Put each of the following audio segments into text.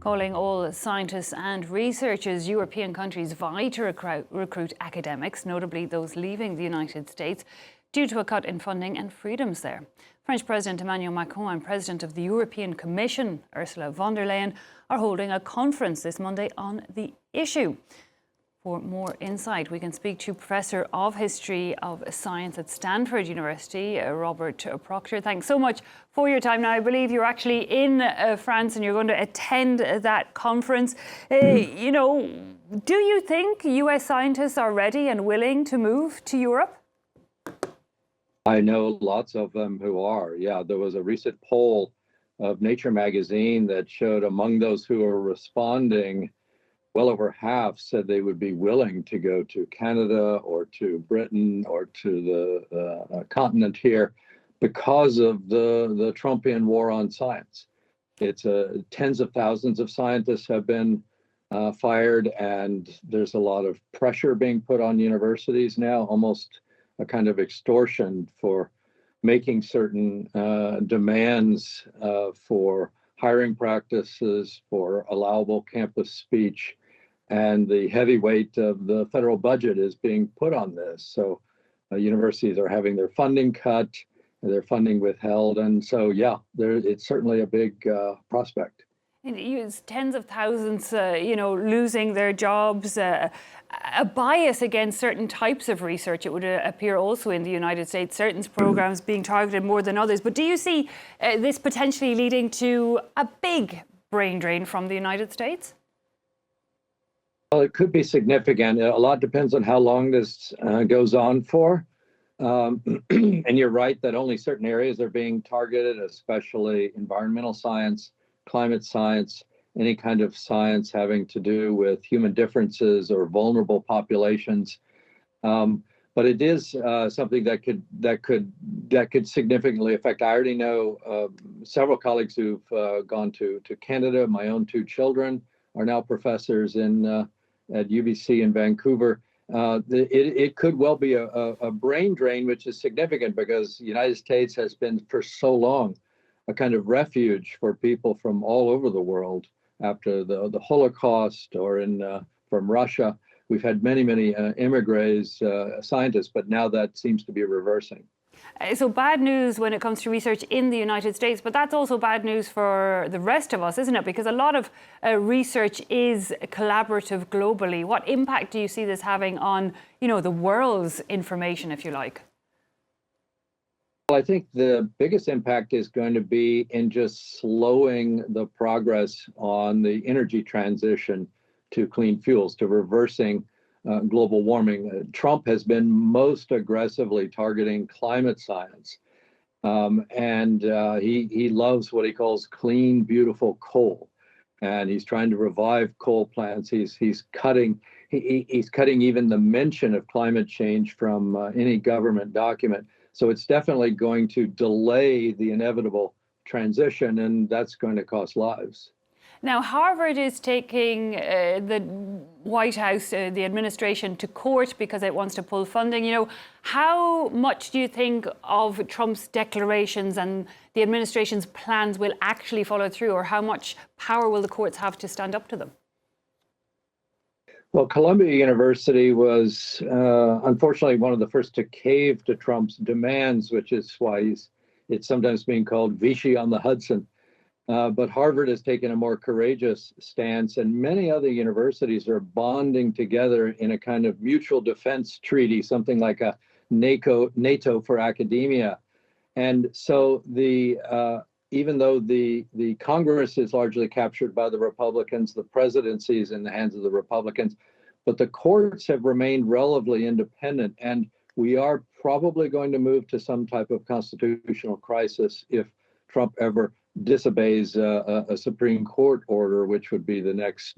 calling all scientists and researchers. European countries vie to recruit academics, notably those leaving the United States, due to a cut in funding and freedoms there. French President Emmanuel Macron and President of the European Commission, Ursula von der Leyen, are holding a conference this Monday on the issue. For more insight, we can speak to Professor of History of Science at Stanford University, Robert Proctor. Thanks so much for your time. Now, I believe you're actually in France and you're going to attend that conference. Do you think US scientists are ready and willing to move to Europe? I know lots of them who are. Yeah, there was a recent poll of Nature magazine that showed among those who are responding, well over half said they would be willing to go to Canada or to Britain or to the continent here because of the Trumpian war on science. It's tens of thousands of scientists have been fired, and there's a lot of pressure being put on universities now, almost a kind of extortion for making certain demands for hiring practices, for allowable campus speech. And the heavy weight of the federal budget is being put on this. So universities are having their funding cut, their funding withheld. And so, yeah, it's certainly a big prospect. It's tens of thousands, losing their jobs, a bias against certain types of research. It would appear also in the United States, certain programs being targeted more than others. But do you see this potentially leading to a big brain drain from the United States? Well, it could be significant. A lot depends on how long this goes on for. And you're right that only certain areas are being targeted, especially environmental science, climate science, any kind of science having to do with human differences or vulnerable populations. But it is something that could significantly affect. I already know several colleagues who've gone to Canada. My own two children are now professors at UBC in Vancouver. It could well be a brain drain, which is significant because the United States has been for so long a kind of refuge for people from all over the world after the Holocaust or from Russia. We've had many immigrants, scientists, but now that seems to be reversing. So bad news when it comes to research in the United States, but that's also bad news for the rest of us, isn't it? Because a lot of research is collaborative globally. What impact do you see this having on, the world's information, if you like? Well, I think the biggest impact is going to be in just slowing the progress on the energy transition to clean fuels, to reversing global warming. Trump has been most aggressively targeting climate science. And he loves what he calls clean, beautiful coal. And he's trying to revive coal plants. He's cutting even the mention of climate change from any government document. So it's definitely going to delay the inevitable transition, and that's going to cost lives. Now, Harvard is taking the White House, the administration, to court because it wants to pull funding. How much do you think of Trump's declarations and the administration's plans will actually follow through, or how much power will the courts have to stand up to them? Well, Columbia University was unfortunately one of the first to cave to Trump's demands, which is why it's sometimes being called Vichy on the Hudson. But Harvard has taken a more courageous stance, and many other universities are bonding together in a kind of mutual defense treaty, something like a NATO for academia. And so even though the Congress is largely captured by the Republicans, the presidency is in the hands of the Republicans, but the courts have remained relatively independent. And we are probably going to move to some type of constitutional crisis if Trump ever disobeys a Supreme Court order, which would be the next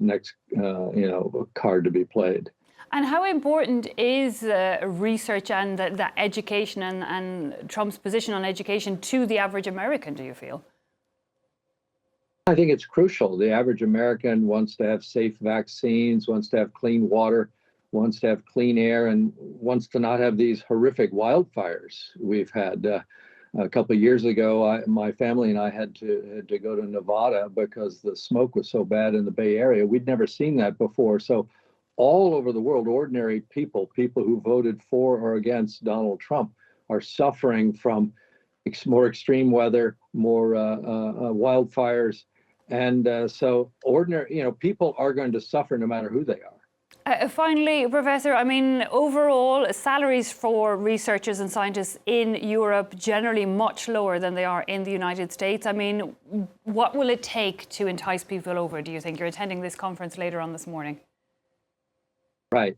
card to be played. And how important is research and the education and Trump's position on education to the average American, do you feel? I think it's crucial. The average American wants to have safe vaccines, wants to have clean water, wants to have clean air, and wants to not have these horrific wildfires we've had. A couple of years ago, my family and I had to go to Nevada because the smoke was so bad in the Bay Area. We'd never seen that before. So all over the world, ordinary people who voted for or against Donald Trump, are suffering from more extreme weather, more wildfires. And so ordinary, people are going to suffer no matter who they are. Finally, Professor, I mean, overall, salaries for researchers and scientists in Europe generally much lower than they are in the United States. I mean, what will it take to entice people over, do you think? You're attending this conference later on this morning. Right.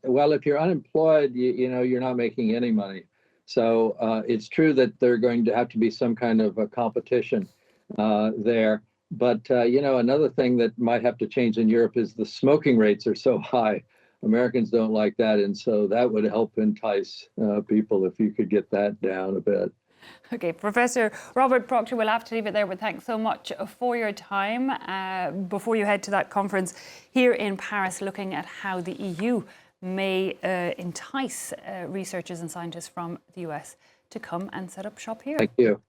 Well, if you're unemployed, you're not making any money. So it's true that there are going to have to be some kind of a competition there. But, another thing that might have to change in Europe is the smoking rates are so high. Americans don't like that. And so that would help entice people if you could get that down a bit. Okay, Professor Robert Proctor, we'll have to leave it there, but thanks so much for your time before you head to that conference here in Paris, looking at how the EU may entice researchers and scientists from the US to come and set up shop here. Thank you.